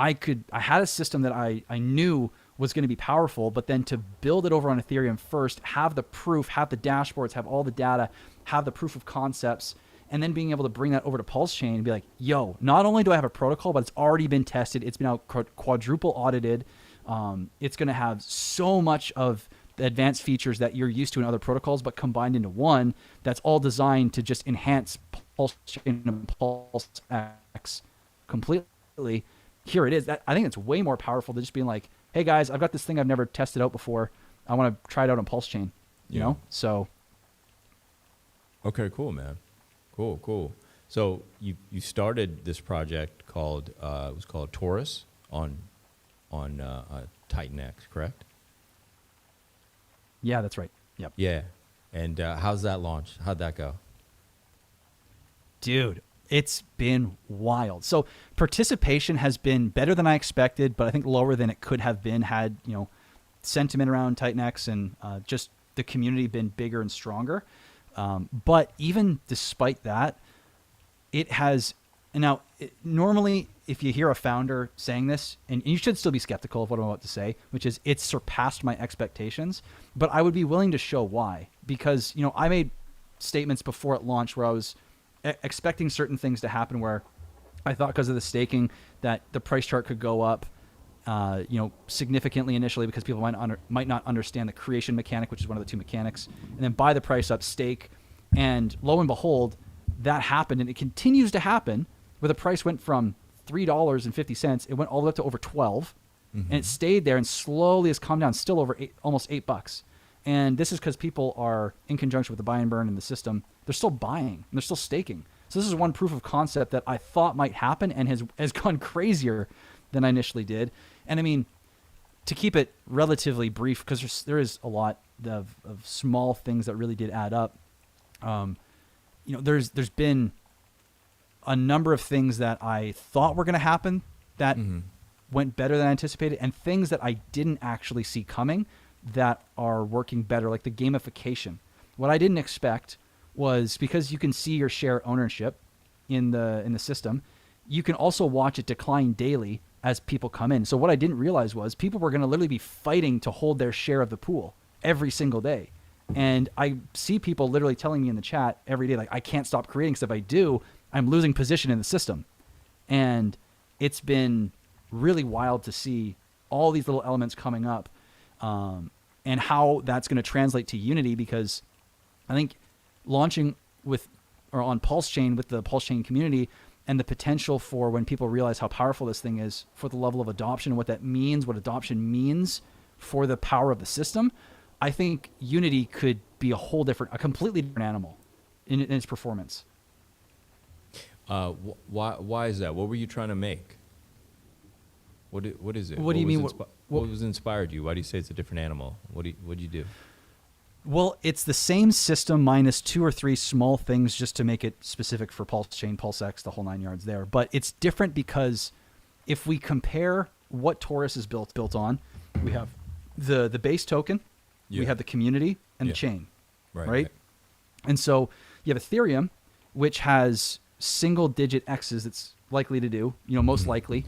I had a system that I knew was going to be powerful, but then to build it over on Ethereum first, have the proof, have the dashboards, have all the data, have the proof of concepts, and then being able to bring that over to PulseChain and be like, yo, not only do I have a protocol, but it's already been tested. It's been out quadruple audited. It's going to have so much of the advanced features that you're used to in other protocols, but combined into one that's all designed to just enhance PulseChain and PulseX completely. Here it is. I think it's way more powerful than just being like, hey guys, I've got this thing I've never tested out before. I want to try it out on PulseChain, you know? So. Okay, cool, man. Cool. So you started this project called, it was called Torus on Titan X, correct? Yeah, that's right. Yep. Yeah. And how's that launch? How'd that go? Dude, it's been wild. So participation has been better than I expected, but I think lower than it could have been had, sentiment around Titan X and just the community been bigger and stronger. But even despite that, it has, and now normally if you hear a founder saying this, and you should still be skeptical of what I'm about to say, which is it's surpassed my expectations, but I would be willing to show why, because, I made statements before it launched where I was expecting certain things to happen where I thought because of the staking that the price chart could go up, significantly initially because people might not understand the creation mechanic, which is one of the two mechanics, and then buy the price up, stake, and lo and behold, that happened, and it continues to happen where the price went from $3.50, it went all the way up to over 12, and it stayed there and slowly has come down, still over almost $8. And this is because people are in conjunction with the buy and burn in the system. They're still buying and they're still staking. So this is one proof of concept that I thought might happen and has gone crazier than I initially did. And I mean, to keep it relatively brief, because there is a lot of small things that really did add up. There's been a number of things that I thought were going to happen that went better than I anticipated, and things that I didn't actually see coming that are working better, like the gamification. What I didn't expect was, because you can see your share ownership in the system, you can also watch it decline daily as people come in. So what I didn't realize was people were going to literally be fighting to hold their share of the pool every single day. And I see people literally telling me in the chat every day, like, I can't stop creating, because if I do, I'm losing position in the system. And it's been really wild to see all these little elements coming up, and how that's going to translate to Unity, because I think launching on PulseChain with the PulseChain community and the potential for when people realize how powerful this thing is for the level of adoption and what that means, what adoption means for the power of the system, I think Unity could be a completely different animal in its performance. Why is that? What were you trying to make? What is it? What do you mean? What was inspired you? Why do you say it's a different animal? What did you do? Well, it's the same system minus 2 or 3 small things just to make it specific for PulseChain, PulseX, the whole 9 yards there. But it's different because if we compare what Torus is built on, we have the base token, we have the community, and the chain, right? And so you have Ethereum, which has single-digit X's it's likely to do, most likely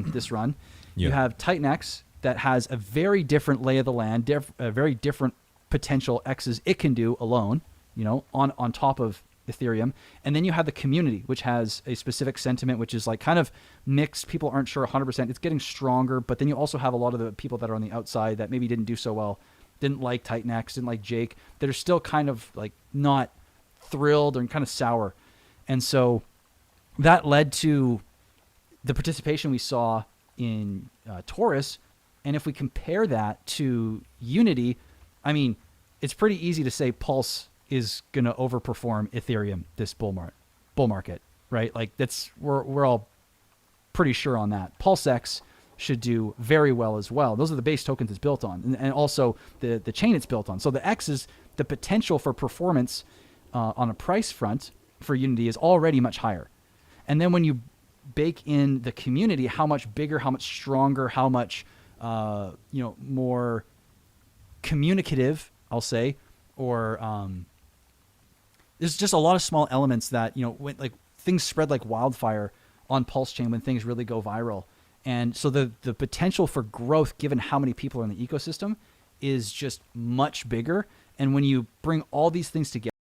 this run. You have Titan X that has a very different lay of the land, a very different potential X's it can do alone, on top of Ethereum. And then you have the community, which has a specific sentiment, which is like kind of mixed. People aren't sure 100%. It's getting stronger, but then you also have a lot of the people that are on the outside that maybe didn't do so well, didn't like Titan X, didn't like Jake, that are still kind of like not thrilled and kind of sour. And so that led to the participation we saw in Torus. And if we compare that to Unity, I mean, it's pretty easy to say Pulse is going to overperform Ethereum this bull market, right? Like we're all pretty sure on that. PulseX should do very well as well. Those are the base tokens it's built on, and also the chain it's built on. So the X is the potential for performance on a price front for Unity is already much higher. And then when you bake in the community, how much bigger, how much stronger, how much more communicative, I'll say, or there's just a lot of small elements that when like things spread like wildfire on PulseChain when things really go viral, And so the potential for growth, given how many people are in the ecosystem, is just much bigger. And when you bring all these things together,